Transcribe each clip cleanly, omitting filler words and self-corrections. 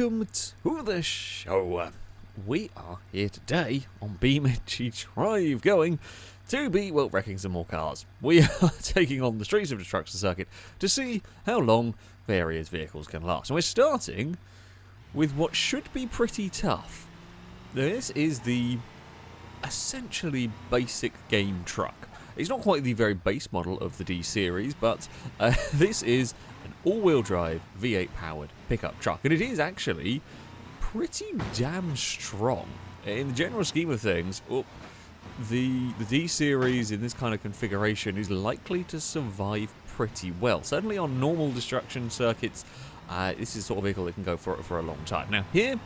welcome to the show. We are here today on BeamNG Drive, going to be, well, wrecking some more cars. We are taking on the Streets of Destruction circuit to see how long various vehicles can last. And we're starting with what should be pretty tough. This is the essentially basic game truck. It's not quite the very base model of the D series, but this is an all-wheel drive V8 powered pickup truck, and it is actually pretty damn strong. In the general scheme of things, the D series in this kind of configuration is likely to survive pretty well. Certainly on normal destruction circuits, this is the sort of vehicle that can go for a long time. Now here,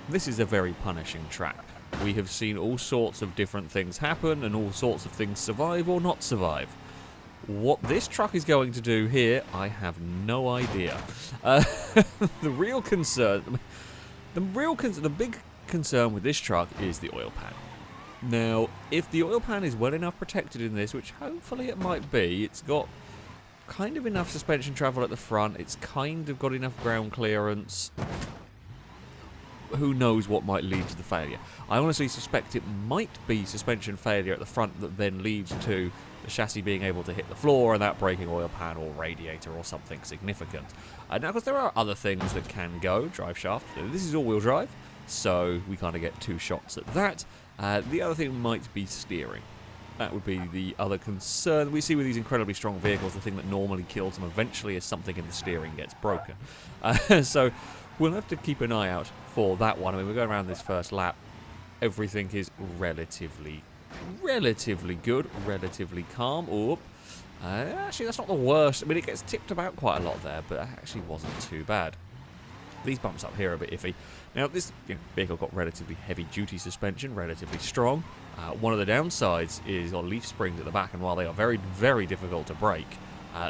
this is a very punishing track. We have seen all sorts of different things happen and all sorts of things survive or not survive. What this truck is going to do here, I have no idea. The big concern with this truck is the oil pan. Now, if the oil pan is well enough protected in this, which hopefully it might be, it's got kind of enough suspension travel at the front, it's kind of got enough ground clearance. Who knows what might lead to the failure. I honestly suspect it might be suspension failure at the front that then leads to the chassis being able to hit the floor and that breaking oil pan or radiator or something significant. Now, of course, there are other things that can go. Driveshaft. This is all-wheel drive, so we kind of get two shots at that. The other thing might be steering. That would be the other concern we see with these incredibly strong vehicles. The thing that normally kills them eventually is something in the steering gets broken. So we'll have to keep an eye out for that one. I mean, we're going around this first lap. Everything is relatively good, relatively calm. Actually, that's not the worst. I mean, it gets tipped about quite a lot there, but that actually wasn't too bad. These bumps up here are a bit iffy. Now, this vehicle got relatively heavy-duty suspension, relatively strong. One of the downsides is on leaf springs at the back, and while they are very, very difficult to break,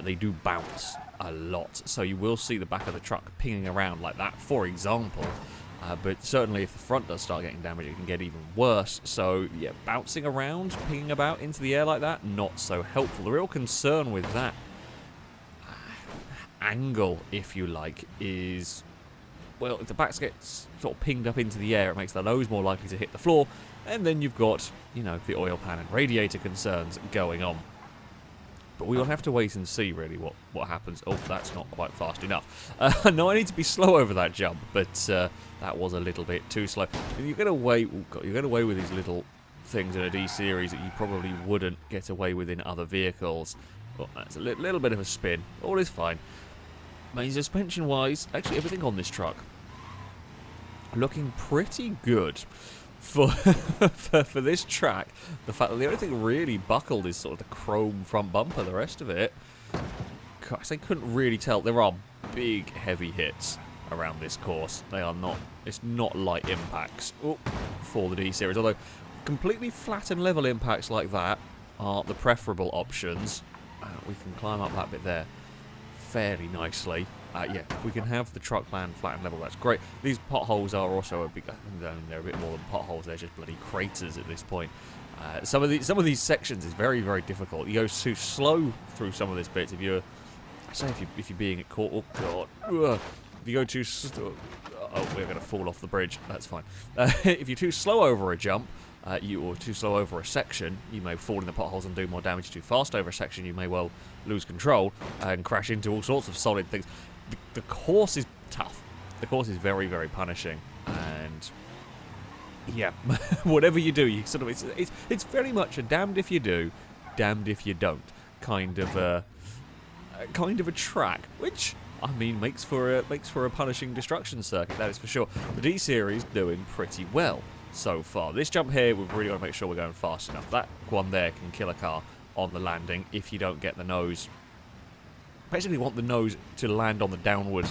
they do bounce a lot. So you will see the back of the truck pinging around like that, for example. But certainly if the front does start getting damaged, it can get even worse. So, yeah, bouncing around, pinging about into the air like that, not so helpful. The real concern with that angle, if you like, is, well, if the back gets sort of pinged up into the air, it makes the nose more likely to hit the floor. And then you've got, the oil pan and radiator concerns going on. But we will have to wait and see, really, what happens. Oh, that's not quite fast enough. No, I need to be slow over that jump, but that was a little bit too slow. And you get away with these little things in a D series that you probably wouldn't get away with in other vehicles. Oh, that's a little bit of a spin. All is fine. Main suspension-wise, actually everything on this truck looking pretty good. For this track, the fact that the only thing really buckled is sort of the chrome front bumper. The rest of it, gosh, I couldn't really tell. There are big, heavy hits around this course. They are not. It's not light impacts for the D series. Although completely flat and level impacts like that are the preferable options. We can climb up that bit there fairly nicely. Yeah, if we can have the truck land flat and level, that's great. These potholes are also they're a bit more than potholes, they're just bloody craters at this point. Some of these sections is very, very difficult. You go too slow through some of this bit. If you're being caught, oh god, if you go too we're going to fall off the bridge. That's fine. If you're too slow over a jump, or too slow over a section, you may fall in the potholes and do more damage. Too fast over a section, you may well lose control and crash into all sorts of solid things. The course is tough. The course is very, very punishing, and yeah, whatever you do, you sort of it's very much a damned if you do, damned if you don't kind of a track, which I mean makes for a punishing destruction circuit. That is for sure. The D series doing pretty well so far. This jump here, we've really got to make sure we're going fast enough. That one there can kill a car on the landing if you don't get the nose. Basically want the nose to land on the downward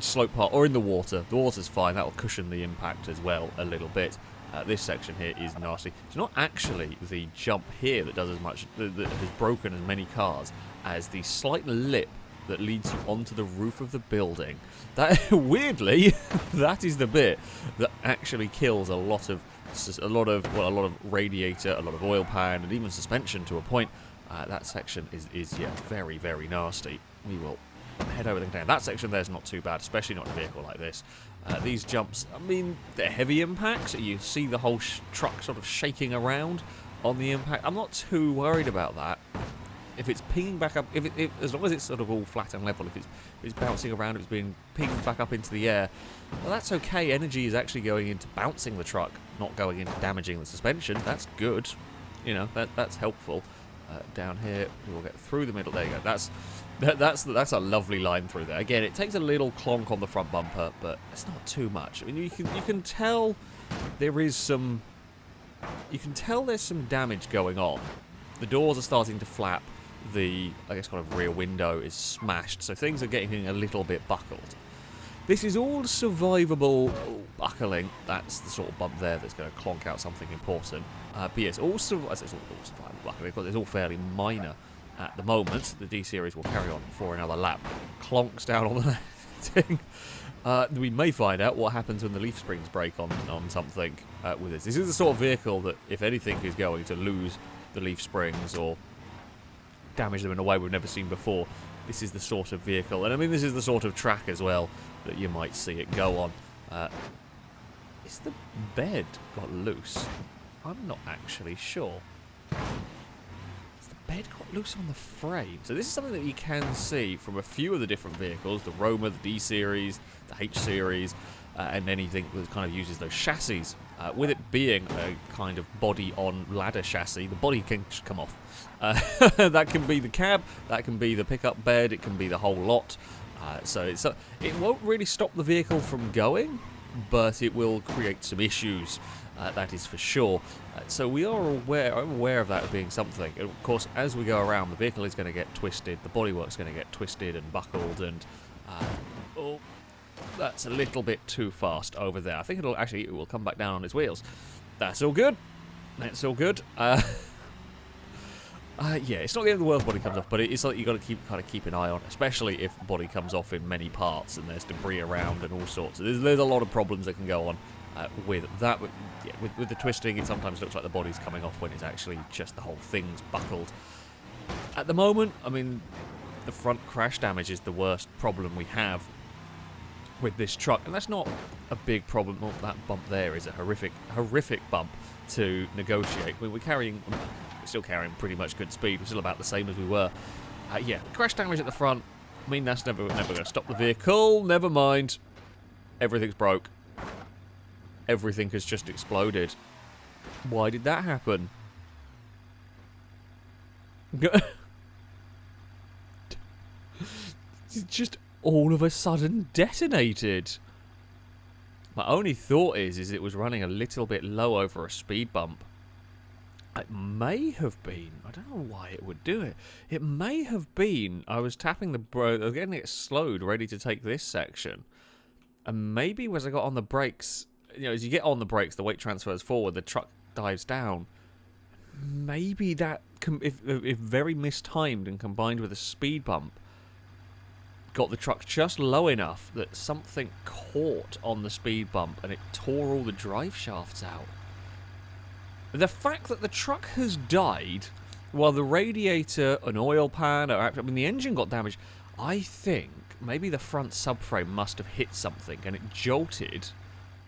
slope part, or in the water. The water's fine, that'll cushion the impact as well a little bit. This section here is nasty. It's not actually the jump here that does as much, that has broken as many cars, as the slight lip that leads you onto the roof of the building. That, weirdly, that is the bit that actually kills a lot of radiator, a lot of oil pan, and even suspension to a point. That section is yeah, very, very nasty. We will head over the container. That section there's not too bad, especially not in a vehicle like this. These jumps, I mean, they're heavy impacts. You see the whole truck sort of shaking around on the impact. I'm not too worried about that. If it's pinging back up, as long as it's sort of all flat and level, if it's bouncing around, if it's being pinged back up into the air, well, that's okay. Energy is actually going into bouncing the truck, not going into damaging the suspension. That's good. You know, that's helpful. Down here, we will get through the middle. There you go. That's a lovely line through there. Again, it takes a little clonk on the front bumper, but it's not too much. I mean, you can tell there is some. You can tell there's some damage going on. The doors are starting to flap. The, I guess, kind of rear window is smashed, so things are getting a little bit buckled. This is all survivable buckling. That's the sort of bump there that's going to clonk out something important. But yes, all survivable buckling, because it's all fairly minor at the moment. The D-Series will carry on for another lap. Clonks down on the thing. We may find out what happens when the leaf springs break on something with this. This is the sort of vehicle that, if anything, is going to lose the leaf springs or damage them in a way we've never seen before. This is the sort of vehicle, and I mean this is the sort of track as well that you might see it go on. Is the bed got loose? I'm not actually sure. Has the bed got loose on the frame? So this is something that you can see from a few of the different vehicles, the Roma, the D-Series, the H-Series, and anything that kind of uses those chassis. With it being a kind of body-on ladder chassis, the body can just come off. That can be the cab, that can be the pickup bed, it can be the whole lot. So it won't really stop the vehicle from going, but it will create some issues, that is for sure. So we are aware, I'm aware of that being something. And of course, as we go around, the vehicle is going to get twisted, the bodywork's going to get twisted and buckled, and oh, that's a little bit too fast over there. I think it will come back down on its wheels. That's all good. That's all good. Yeah, it's not the end of the world if the body comes off, but it's something you've got to keep an eye on, especially if the body comes off in many parts and there's debris around and all sorts. There's a lot of problems that can go on with that. Yeah, with the twisting, it sometimes looks like the body's coming off when it's actually just the whole thing's buckled. At the moment, I mean, the front crash damage is the worst problem we have with this truck, and that's not a big problem. Well, that bump there is a horrific bump to negotiate. I mean, we're still carrying pretty much good speed. We're still about the same as we were. Yeah, crash damage at the front. I mean, that's never going to stop the vehicle. Never mind. Everything's broke. Everything has just exploded. Why did that happen? It just all of a sudden detonated. My only thought is it was running a little bit low over a speed bump. It may have been, I don't know why it would do it. It may have been, I was tapping the brake, I was getting it slowed, ready to take this section. And maybe as I got on the brakes, you know, as you get on the brakes, the weight transfers forward, the truck dives down. Maybe that, if very mistimed and combined with a speed bump, got the truck just low enough that something caught on the speed bump and it tore all the drive shafts out. The fact that the truck has died while the radiator, an oil pan, I mean the engine got damaged, I think maybe the front subframe must have hit something and it jolted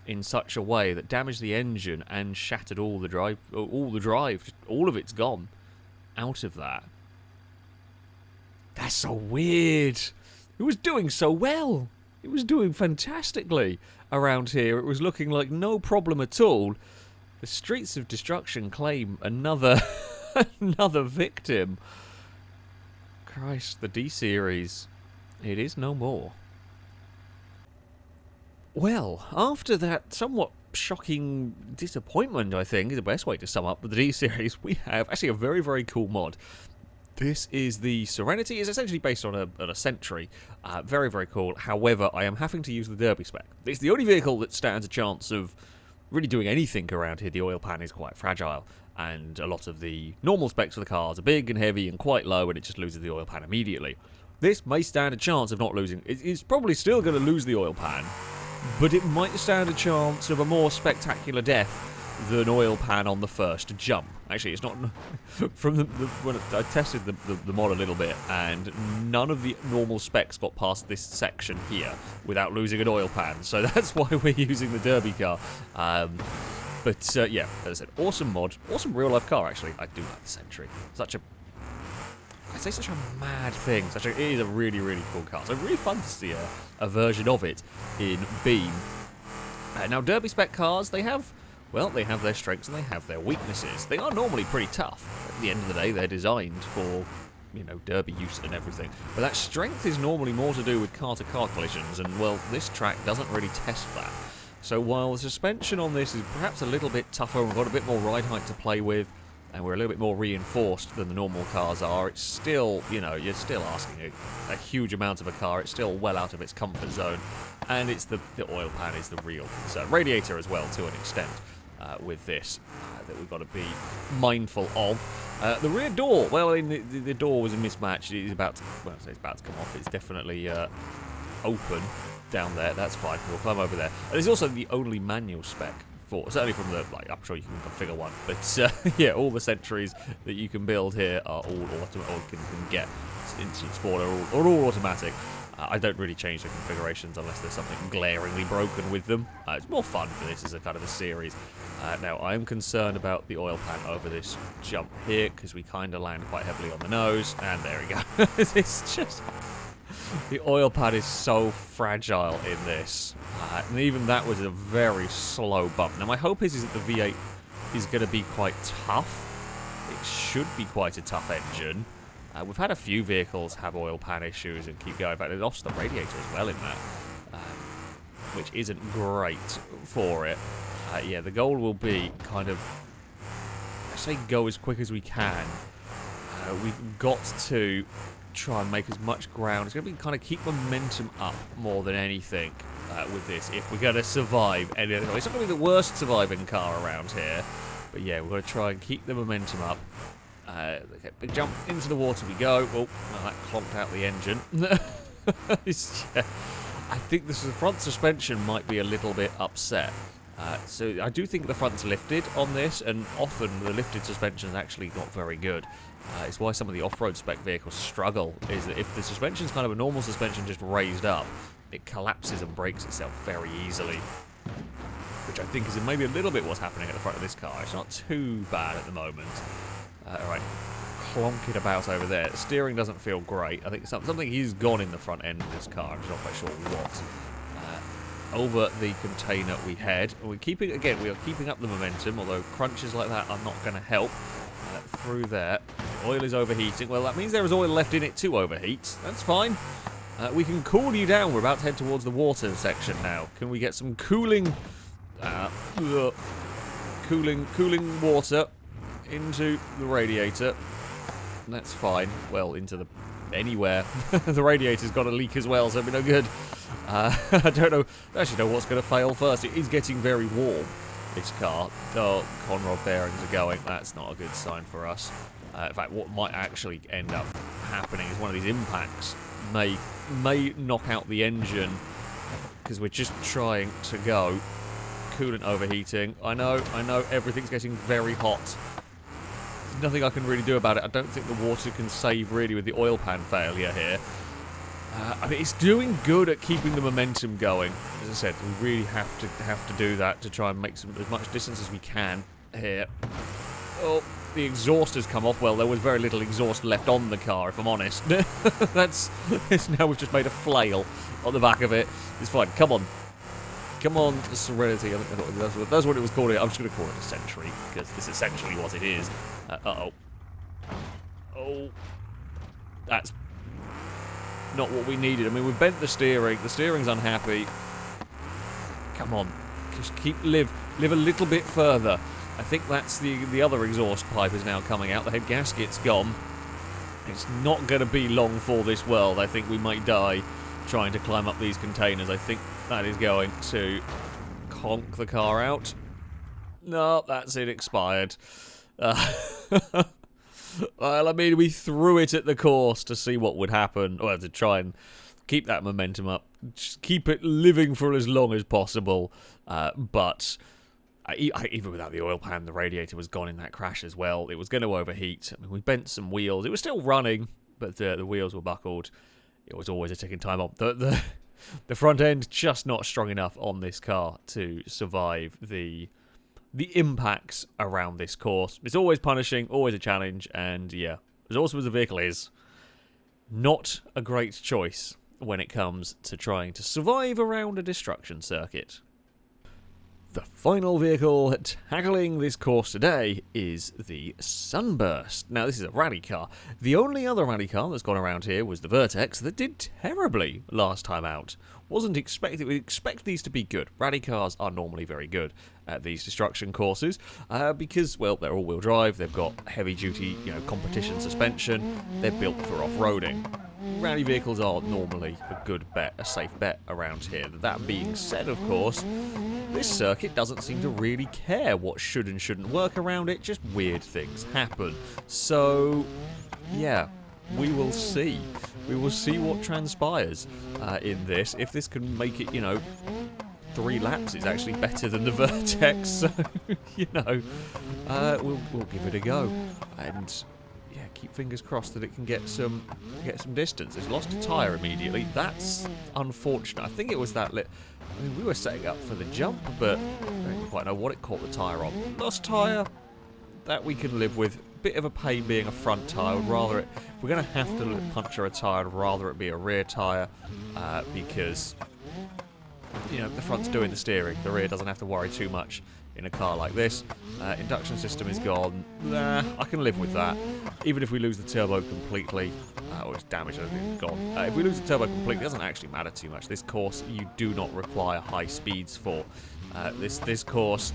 in such a way that damaged the engine and shattered all the drive, all of it's gone out of that. That's so weird. It was doing so well. It was doing fantastically around here. It was looking like no problem at all. The Streets of Destruction claim another another victim. Christ, the D-Series. It is no more. Well, after that somewhat shocking disappointment, I think, is the best way to sum up the D-Series, we have actually a very, very cool mod. This is the Serenity. It's essentially based on a Sentry. Very, very cool. However, I am having to use the Derby spec. It's the only vehicle that stands a chance of really doing anything around here. The oil pan is quite fragile, and a lot of the normal specs for the cars are big and heavy and quite low, and it just loses the oil pan immediately. This may stand a chance of not losing. It's probably still going to lose the oil pan, but it might stand a chance of a more spectacular death than oil pan on the first jump. Actually, it's not. From when I tested the mod a little bit, and none of the normal specs got past this section here without losing an oil pan. So that's why we're using the Derby car. But yeah, as I said, awesome mod, awesome real life car. Actually, I do like the Sentry. I say such a mad thing. It is a really, really cool car. So really fun to see a version of it in Beam. Now, Derby spec cars, they have their strengths and they have their weaknesses. They are normally pretty tough. At the end of the day, they're designed for, you know, Derby use and everything. But that strength is normally more to do with car-to-car collisions, and, well, this track doesn't really test that. So while the suspension on this is perhaps a little bit tougher and we've got a bit more ride height to play with, and we're a little bit more reinforced than the normal cars are, it's still, you know, you're still asking a huge amount of a car. It's still well out of its comfort zone. And it's the oil pan is the real concern. Radiator as well, to an extent, with this, that we've got to be mindful of. The rear door, well, the door was a mismatch. It's about to, well, it's about to come off. It's definitely open down there. That's fine. We'll climb over there. And it's also the only manual spec. Certainly from the, like, I'm sure you can configure one, but yeah, all the Sentries that you can build here are all automatic, or can get instant sport are all automatic. I don't really change the configurations unless there's something glaringly broken with them. It's more fun for this as a kind of a series. Now, I'm concerned about the oil pan over this jump here, because we kind of land quite heavily on the nose, and there we go. It's just... The oil pan is so fragile in this, and even that was a very slow bump. Now my hope is that the V8 is going to be quite tough. It should be quite a tough engine. We've had a few vehicles have oil pan issues and keep going, but it lost the radiator as well in that, which isn't great for it. Yeah, the goal will be kind of, I say go as quick as we can. We've got to try and make as much ground. It's going to be kind of keep momentum up more than anything with this, if we're going to survive anything. It's not going to be the worst surviving car around here, but yeah, we're going to try and keep the momentum up. Big jump into the water we go. Oh, well, that clonked out the engine. Yeah. I think the front suspension might be a little bit upset. So I do think the front's lifted on this, and often the lifted suspension is actually not very good. It's why some of the off-road spec vehicles struggle, is that if the suspension's kind of a normal suspension just raised up, it collapses and breaks itself very easily. Which I think is maybe a little bit what's happening at the front of this car. It's not too bad at the moment. Alright, clonk it about over there. The steering doesn't feel great. I think something is gone in the front end of this car. I'm just not quite sure what. Over the container we head. We are keeping up the momentum, although crunches like that are not going to help. Through there. The oil is overheating. Well, that means there is oil left in it to overheat. That's fine. We can cool you down. We're about to head towards the water section now. Can we get some cooling water into the radiator? That's fine. Well, into the anywhere. The radiator's got a leak as well, so it'll be no good. I don't actually know what's going to fail first. It is getting very warm, this car. Oh, conrod bearings are going. That's not a good sign for us. In fact, what might actually end up happening is one of these impacts may knock out the engine, because we're just trying to go. Coolant overheating. I know, everything's getting very hot. There's nothing I can really do about it. I don't think the water can save really with the oil pan failure here. I mean, it's doing good at keeping the momentum going. As I said, we really have to do that to try and make as much distance as we can here. Oh, the exhaust has come off. Well, there was very little exhaust left on the car, if I'm honest. Now we've just made a flail on the back of it. It's fine. Come on, Serenity. I think that's what it was called. I'm just going to call it a Sentry, because it's essentially what it is. Oh, that's not what we needed. I mean, we've bent the steering. The steering's unhappy. Come on, just live a little bit further. I think that's the other exhaust pipe is now coming out. The head gasket's gone. It's not going to be long for this world. I think we might die trying to climb up these containers. I think that is going to conk the car out. No, that's it. Expired. Well, I mean, we threw it at the course to see what would happen, or to try and keep that momentum up, just keep it living for as long as possible. But Even without the oil pan, the radiator was gone in that crash as well. It was going to overheat. I mean, we bent some wheels. It was still running, but the wheels were buckled. It was always a ticking time bomb. The front end just not strong enough on this car to survive the impacts around this course. It's always punishing, always a challenge, and yeah, as awesome as the vehicle is, not a great choice when it comes to trying to survive around a destruction circuit. The final vehicle tackling this course today is the Sunburst. Now, this is a rally car. The only other rally car that's gone around here was the Vertex that did terribly last time out. Wasn't expected. We expect these to be good. Rally cars are normally very good at these destruction courses because, well, they're all-wheel drive. They've got heavy-duty, competition suspension. They're built for off-roading. Rally vehicles are normally a good bet, a safe bet around here. That being said, of course, this circuit doesn't seem to really care what should and shouldn't work around it, just weird things happen. So, yeah, we will see. We will see what transpires in this. If this can make it, 3 laps is actually better than the Vertex, so, we'll give it a go. And yeah, keep fingers crossed that it can get some distance. It's lost a tyre immediately. That's unfortunate. I think it was that we were setting up for the jump, but I don't quite know what it caught the tyre on. Lost tyre, that we can live with. Bit of a pain being a front tyre. If we're going to have to puncture a tyre, I'd rather it be a rear tyre because the front's doing the steering. The rear doesn't have to worry too much in a car like this. Induction system is gone. I can live with that. Even if we lose the turbo completely, or it's damaged, I think it's gone. If we lose the turbo completely, it doesn't actually matter too much. This course, you do not require high speeds for. This course...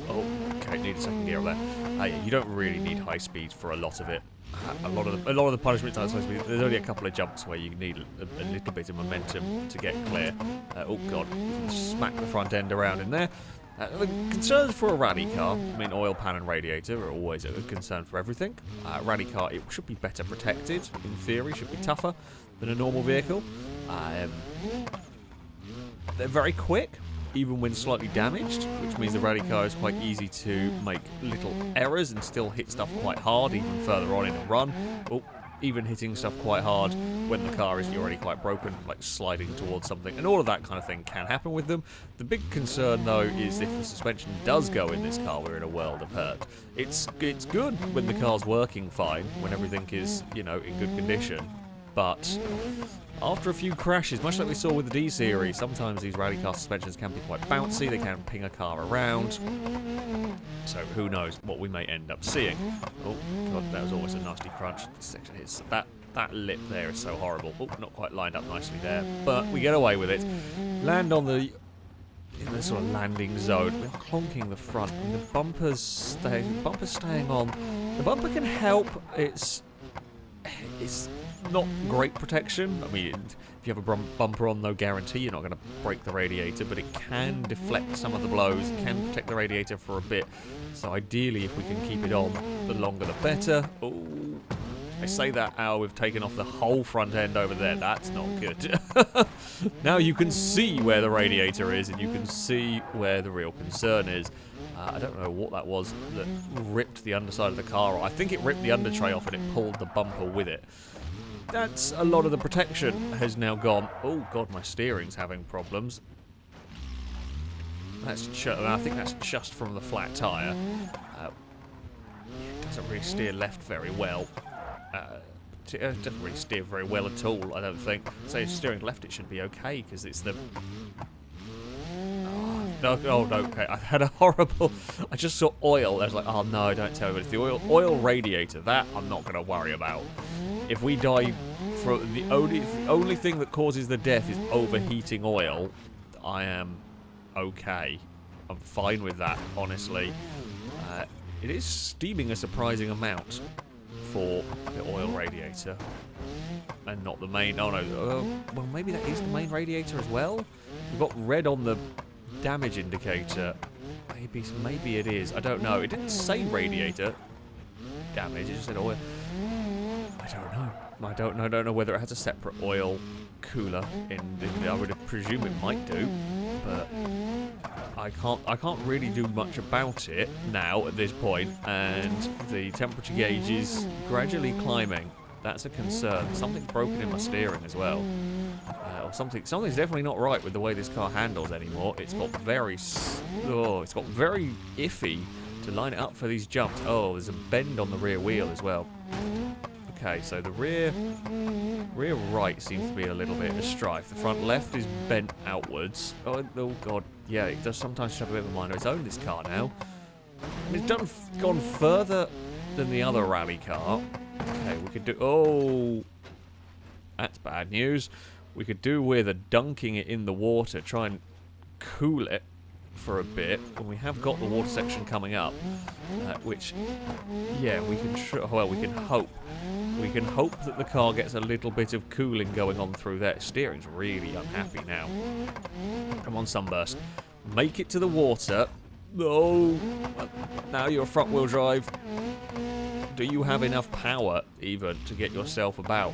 Oh, okay, need a second gear up there. Yeah, you don't really need high speeds for a lot of it. A lot of the punishments are supposed to be. There's only a couple of jumps where you need a little bit of momentum to get clear. Oh god, smack the front end around in there. The concerns for a rally car, oil pan and radiator are always a concern for everything. Rally car, it should be better protected, in theory, should be tougher than a normal vehicle. They're very quick, even when slightly damaged, which means the rally car is quite easy to make little errors and still hit stuff quite hard, even further on in a run. Oh, even hitting stuff quite hard when the car is already quite broken, like sliding towards something, and all of that kind of thing can happen with them. The big concern, though, is if the suspension does go in this car, we're in a world of hurt. It's good when the car's working fine, when everything is, in good condition, but after a few crashes, much like we saw with the D-Series, sometimes these rally car suspensions can be quite bouncy, they can ping a car around, so who knows what we may end up seeing. Oh god, that was always a nasty crunch. This section is that lip there is so horrible. Oh, not quite lined up nicely there, but we get away with it. Land in the sort of landing zone. We're clonking the front. The bumper's staying on. The bumper can help. It's not great protection. If you have a bumper on, no guarantee you're not going to break the radiator, but it can deflect some of the blows, it can protect the radiator for a bit. So ideally, if we can keep it on, the longer the better. Oh, I say that, we've taken off the whole front end over there. That's not good. Now you can see where the radiator is, and you can see where the real concern is. I don't know what that was that ripped the underside of the car. I think it ripped the under tray off and it pulled the bumper with it. That's a lot of the protection has now gone. Oh god, my steering's having problems. I think that's just from the flat tyre. It doesn't really steer left very well. It doesn't really steer very well at all, I don't think. So if steering left, it should be okay, because it's the... No, okay. I had a horrible... I just saw oil. I was like, oh no, don't tell me. But it's the oil radiator. That I'm not going to worry about. If we die from... The only thing that causes the death is overheating oil, I am okay. I'm fine with that, honestly. It is steaming a surprising amount for the oil radiator. And not the main... Oh no. Well, maybe that is the main radiator as well. We've got red on the... damage indicator. Maybe it is. I don't know. It didn't say radiator damage. It just said oil. I don't know whether it has a separate oil cooler in I would presume it might do, but I can't really do much about it now at this point, and the temperature gauge is gradually climbing. That's a concern. Something's broken in my steering as well. Or something's definitely not right with the way this car handles anymore. It's got very iffy to line it up for these jumps. Oh, there's a bend on the rear wheel as well. Okay, so the rear right seems to be a little bit of strife. The front left is bent outwards. Oh god, yeah, it does sometimes have a bit of a mind of its own, this car now. And it's gone further than the other rally car. Okay, we could do... Oh, that's bad news. We could do with dunking it in the water, try and cool it for a bit. And we have got the water section coming up, which, yeah, we can hope. We can hope that the car gets a little bit of cooling going on through there. Steering's really unhappy now. Come on, Sunburst. Make it to the water. No. Now you're front-wheel drive. Do you have enough power, even, to get yourself about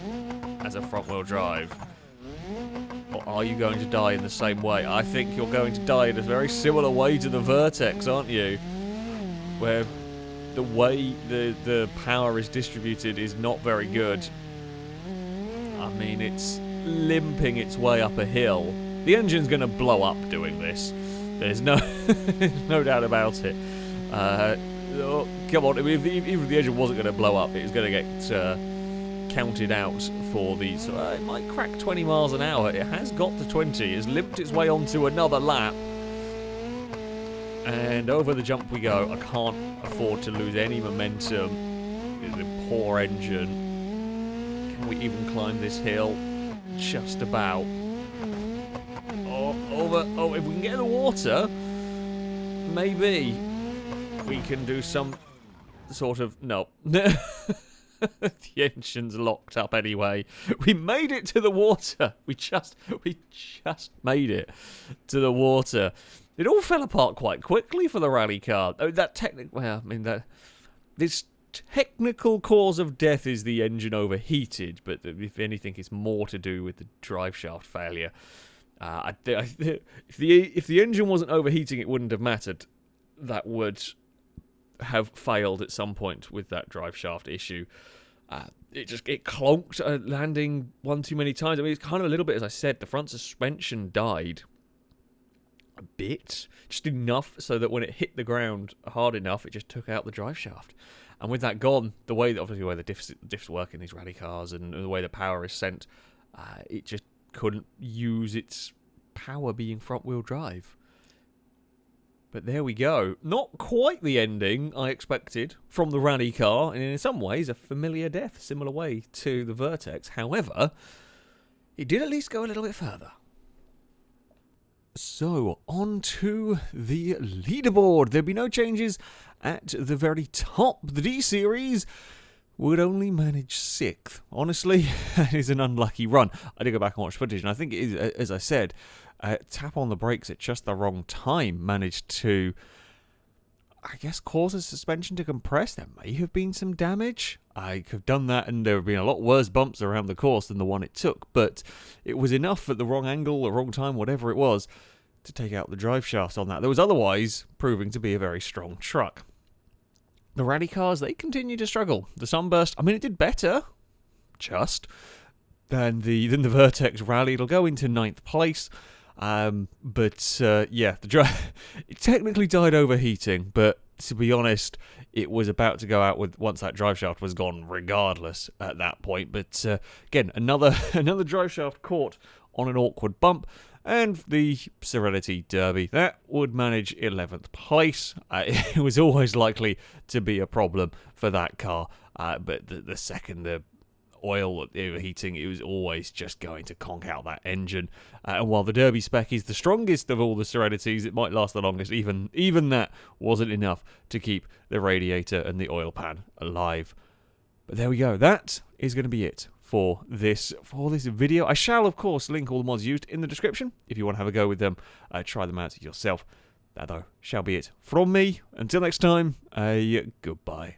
as a front-wheel drive? Or are you going to die in the same way? I think you're going to die in a very similar way to the Vertex, aren't you? Where the way the power is distributed is not very good. I mean, it's limping its way up a hill. The engine's going to blow up doing this. There's no, no doubt about it. Oh, come on, even if the engine wasn't going to blow up, it was going to get counted out for these. It might crack 20 miles an hour. It has got to 20. It's limped its way onto another lap. And over the jump we go. I can't afford to lose any momentum. The poor engine. Can we even climb this hill? Just about. Oh, over. Oh, if we can get in the water, maybe we can do some sort of... No. The engine's locked up anyway. We made it to the water. We just made it to the water. It all fell apart quite quickly for the rally car. Oh, this technical cause of death is the engine overheated, but if anything, it's more to do with the driveshaft failure. If the engine wasn't overheating, it wouldn't have mattered. That would have failed at some point with that driveshaft issue. It clonked landing one too many times. I mean, it's kind of a little bit, as I said, the front suspension died a bit, just enough so that when it hit the ground hard enough, it just took out the driveshaft. And with that gone, obviously the way the diffs work in these rally cars and the way the power is sent, it just couldn't use its power being front-wheel drive. But there we go. Not quite the ending I expected from the rally car, and in some ways a familiar death, similar way to the Vertex. However, it did at least go a little bit further. So, on to the leaderboard. There'd be no changes at the very top. The D-Series would only manage 6th. Honestly, that is an unlucky run. I did go back and watch footage, and I think it is, as I said, tap on the brakes at just the wrong time managed to, I guess, cause the suspension to compress. There may have been some damage. I could have done that, and there have been a lot worse bumps around the course than the one it took, but it was enough at the wrong angle, the wrong time, whatever it was, to take out the drive shaft on that. There was otherwise proving to be a very strong truck. The rally cars, they continue to struggle. The Sunburst, I mean, it did better, than the Vertex Rally. It'll go into 9th place. Yeah, it technically died overheating, but to be honest, it was about to go out with once that driveshaft was gone regardless at that point. But again, another driveshaft caught on an awkward bump, and the Serenity Derby, that would manage 11th place. It was always likely to be a problem for that car, but the second the oil overheating, it was always just going to conk out that engine. And while the Derby spec is the strongest of all the Serenities, it might last the longest. Even that wasn't enough to keep the radiator and the oil pan alive. But there we go. That is going to be it for this video. I shall, of course, link all the mods used in the description if you want to have a go with them. Try them out yourself. That, though, shall be it from me. Until next time, goodbye.